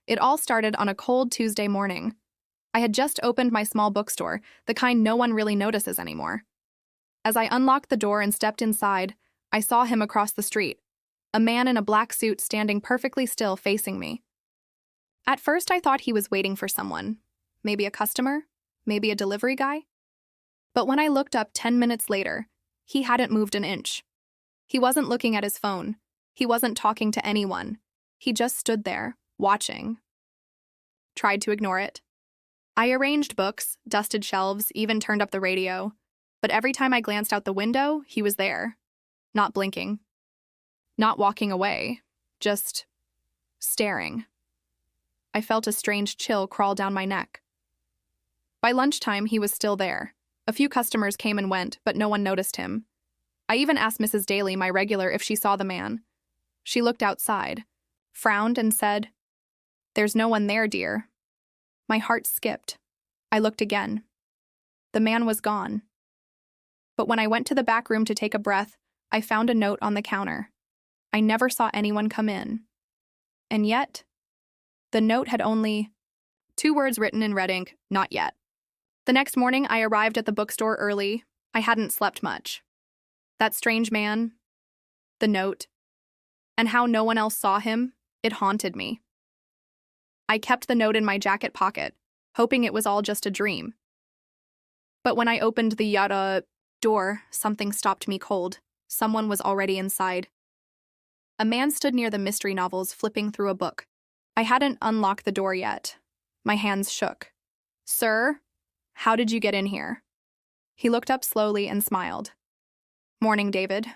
It all started on a cold Tuesday morning. I had just opened my small bookstore, the kind no one really notices anymore. As I unlocked the door and stepped inside, I saw him across the street, a man in a black suit standing perfectly still facing me. At first, I thought he was waiting for someone, maybe a customer, maybe a delivery guy. But when I looked up 10 minutes later, he hadn't moved an inch. He wasn't looking at his phone. He wasn't talking to anyone. He just stood there, watching. Tried to ignore it. I arranged books, dusted shelves, even turned up the radio. But every time I glanced out the window, he was there. Not blinking. Not walking away. Just staring. I felt a strange chill crawl down my neck. By lunchtime, he was still there. A few customers came and went, but no one noticed him. I even asked Mrs. Daly, my regular, if she saw the man. She looked outside, frowned, and said, "There's no one there, dear." My heart skipped. I looked again. The man was gone. But when I went to the back room to take a breath, I found a note on the counter. I never saw anyone come in. And yet, the note had only 2 words written in red ink, "Not yet." The next morning, I arrived at the bookstore early. I hadn't slept much. That strange man, the note, and how no one else saw him, it haunted me. I kept the note in my jacket pocket, hoping it was all just a dream. But when I opened the door, something stopped me cold. Someone was already inside. A man stood near the mystery novels, flipping through a book. I hadn't unlocked the door yet. My hands shook. "Sir, how did you get in here?" He looked up slowly and smiled. "Morning, David."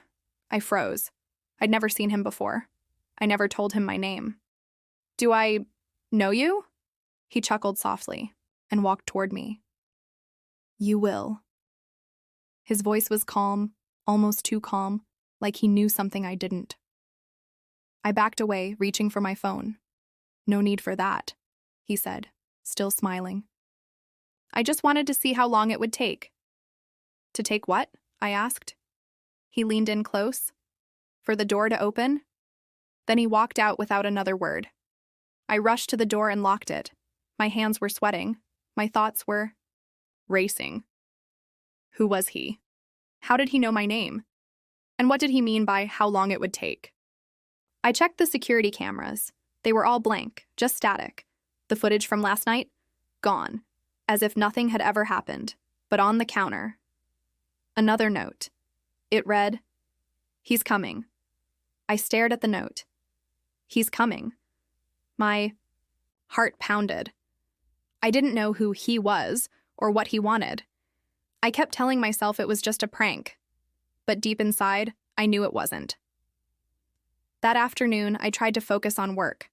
I froze. I'd never seen him before. I never told him my name. "Do I know you?" He chuckled softly and walked toward me. "You will." His voice was calm, almost too calm, like he knew something I didn't. I backed away, reaching for my phone. "No need for that," he said, still smiling. "I just wanted to see how long it would take." "To take what?" I asked. He leaned in close. "For the door to open?" Then he walked out without another word. I rushed to the door and locked it. My hands were sweating. My thoughts were racing. Who was he? How did he know my name? And what did he mean by how long it would take? I checked the security cameras. They were all blank, just static. The footage from last night? Gone, as if nothing had ever happened. But on the counter, another note. It read, "He's coming." I stared at the note. He's coming. My heart pounded. I didn't know who he was or what he wanted. I kept telling myself it was just a prank, but deep inside, I knew it wasn't. That afternoon, I tried to focus on work.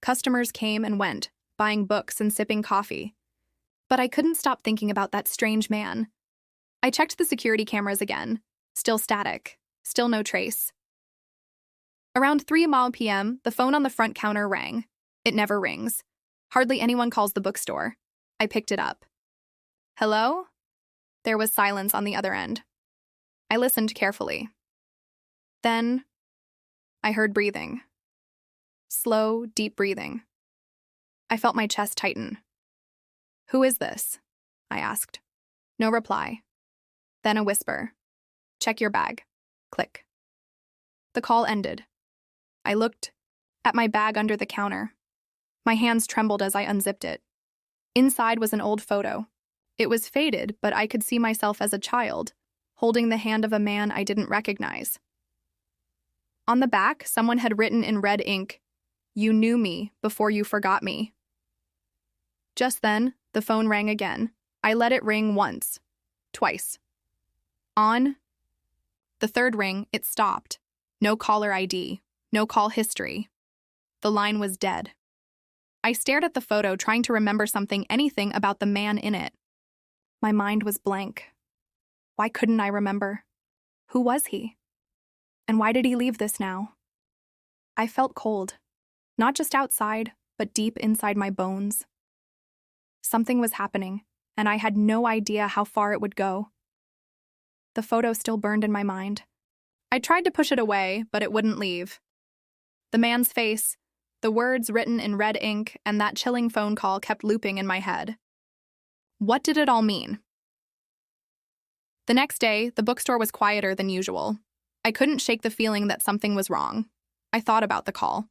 Customers came and went, buying books and sipping coffee. But I couldn't stop thinking about that strange man. I checked the security cameras again. Still static. Still no trace. Around 3 p.m., the phone on the front counter rang. It never rings. Hardly anyone calls the bookstore. I picked it up. "Hello?" There was silence on the other end. I listened carefully. Then, I heard breathing. Slow, deep breathing. I felt my chest tighten. "Who is this?" I asked. No reply. Then a whisper. "Check your bag." Click. The call ended. I looked at my bag under the counter. My hands trembled as I unzipped it. Inside was an old photo. It was faded, but I could see myself as a child, holding the hand of a man I didn't recognize. On the back, someone had written in red ink, "You knew me before you forgot me." Just then, the phone rang again. I let it ring once, twice. On the third ring, it stopped. No caller ID, no call history. The line was dead. I stared at the photo, trying to remember anything about the man in it. My mind was blank. Why couldn't I remember? Who was he? And why did he leave this now? I felt cold, not just outside, but deep inside my bones. Something was happening, and I had no idea how far it would go. The photo still burned in my mind. I tried to push it away, but it wouldn't leave. The man's face, The words written in red ink and that chilling phone call kept looping in my head. What did it all mean? The next day, the bookstore was quieter than usual. I couldn't shake the feeling that something was wrong. I thought about the call.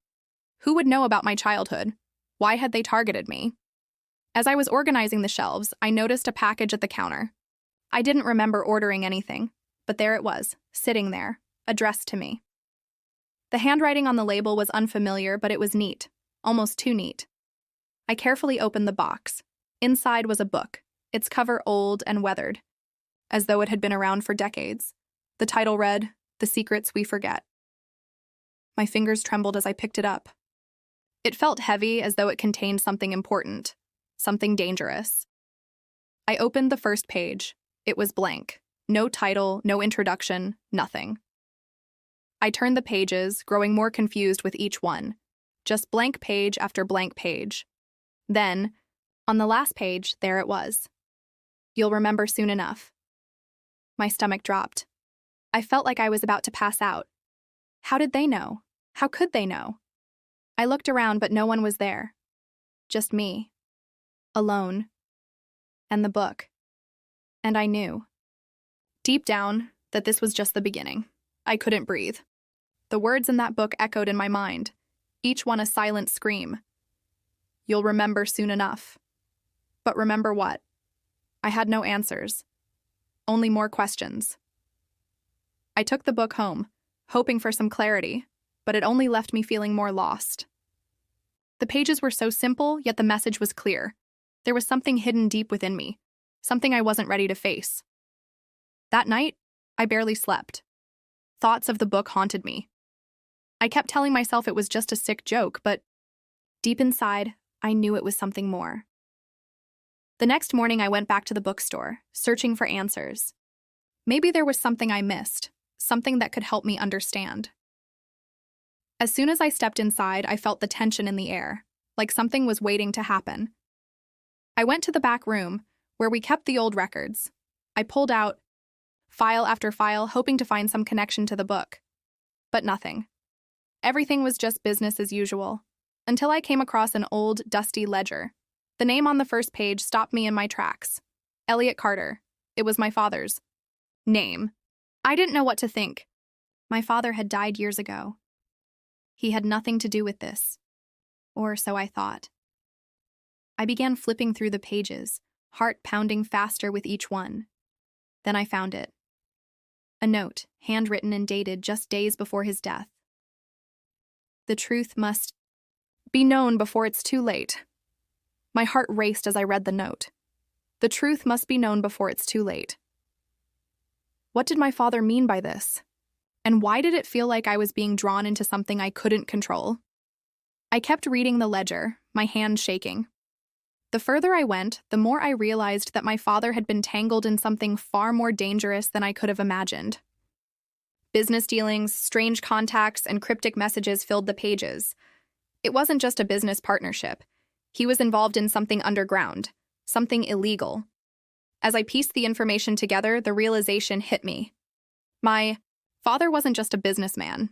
Who would know about my childhood? Why had they targeted me? As I was organizing the shelves, I noticed a package at the counter. I didn't remember ordering anything, but there it was, sitting there, addressed to me. The handwriting on the label was unfamiliar, but it was neat, almost too neat. I carefully opened the box. Inside was a book, its cover old and weathered, as though it had been around for decades. The title read, "The Secrets We Forget." My fingers trembled as I picked it up. It felt heavy, as though it contained something important, something dangerous. I opened the first page. It was blank. No title, no introduction, nothing. I turned the pages, growing more confused with each one. Just blank page after blank page. Then, on the last page, there it was. "You'll remember soon enough." My stomach dropped. I felt like I was about to pass out. How did they know? How could they know? I looked around, but no one was there. Just me. Alone. And the book. And I knew, deep down, that this was just the beginning. I couldn't breathe. The words in that book echoed in my mind, each one a silent scream. "You'll remember soon enough." But remember what? I had no answers. Only more questions. I took the book home, hoping for some clarity, but it only left me feeling more lost. The pages were so simple, yet the message was clear. There was something hidden deep within me, something I wasn't ready to face. That night, I barely slept. Thoughts of the book haunted me. I kept telling myself it was just a sick joke, but deep inside, I knew it was something more. The next morning, I went back to the bookstore, searching for answers. Maybe there was something I missed, something that could help me understand. As soon as I stepped inside, I felt the tension in the air, like something was waiting to happen. I went to the back room, where we kept the old records. I pulled out file after file, hoping to find some connection to the book. But nothing. Everything was just business as usual, until I came across an old, dusty ledger. The name on the first page stopped me in my tracks. Elliot Carter. It was my father's name. I didn't know what to think. My father had died years ago. He had nothing to do with this. Or so I thought. I began flipping through the pages, heart pounding faster with each one. Then I found it. A note, handwritten and dated just days before his death. The truth must be known before it's too late. My heart raced as I read the note. The truth must be known before it's too late. What did my father mean by this? And why did it feel like I was being drawn into something I couldn't control? I kept reading the ledger, my hand shaking. The further I went, the more I realized that my father had been tangled in something far more dangerous than I could have imagined. Business dealings, strange contacts, and cryptic messages filled the pages. It wasn't just a business partnership. He was involved in something underground, something illegal. As I pieced the information together, the realization hit me. My father wasn't just a businessman.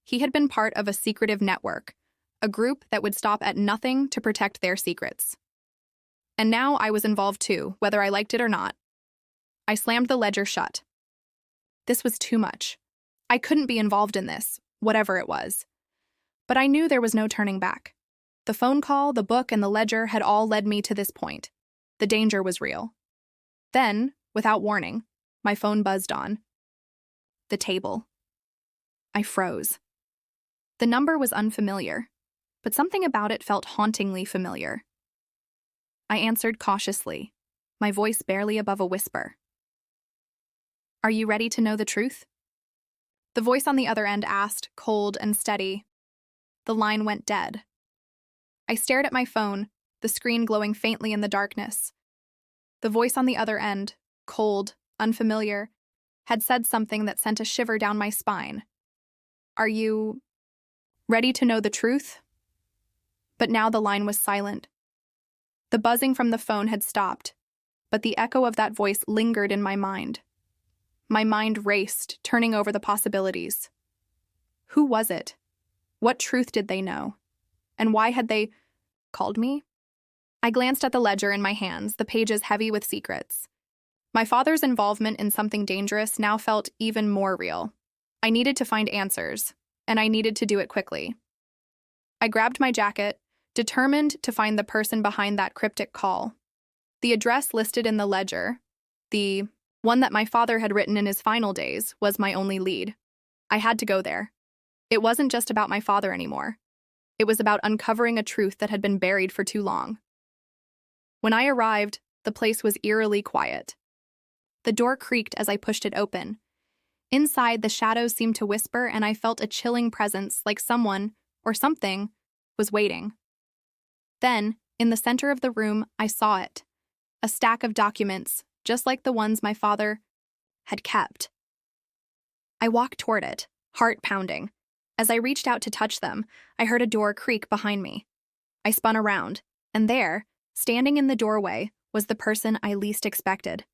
He had been part of a secretive network, a group that would stop at nothing to protect their secrets. And now I was involved too, whether I liked it or not. I slammed the ledger shut. This was too much. I couldn't be involved in this, whatever it was. But I knew there was no turning back. The phone call, the book, and the ledger had all led me to this point. The danger was real. Then, without warning, my phone buzzed on. The table. I froze. The number was unfamiliar, but something about it felt hauntingly familiar. I answered cautiously, my voice barely above a whisper. "Are you ready to know the truth?" The voice on the other end asked, cold and steady. The line went dead. I stared at my phone, the screen glowing faintly in the darkness. The voice on the other end, cold, unfamiliar, had said something that sent a shiver down my spine. "Are you ready to know the truth?" But now the line was silent. The buzzing from the phone had stopped, but the echo of that voice lingered in my mind. My mind raced, turning over the possibilities. Who was it? What truth did they know? And why had they called me? I glanced at the ledger in my hands, the pages heavy with secrets. My father's involvement in something dangerous now felt even more real. I needed to find answers, and I needed to do it quickly. I grabbed my jacket, determined to find the person behind that cryptic call. The address listed in the ledger, the one that my father had written in his final days, was my only lead. I had to go there. It wasn't just about my father anymore. It was about uncovering a truth that had been buried for too long. When I arrived, the place was eerily quiet. The door creaked as I pushed it open. Inside, the shadows seemed to whisper, and I felt a chilling presence, like someone, or something, was waiting. Then, in the center of the room, I saw it. A stack of documents, just like the ones my father had kept. I walked toward it, heart pounding. As I reached out to touch them, I heard a door creak behind me. I spun around, and there, standing in the doorway, was the person I least expected.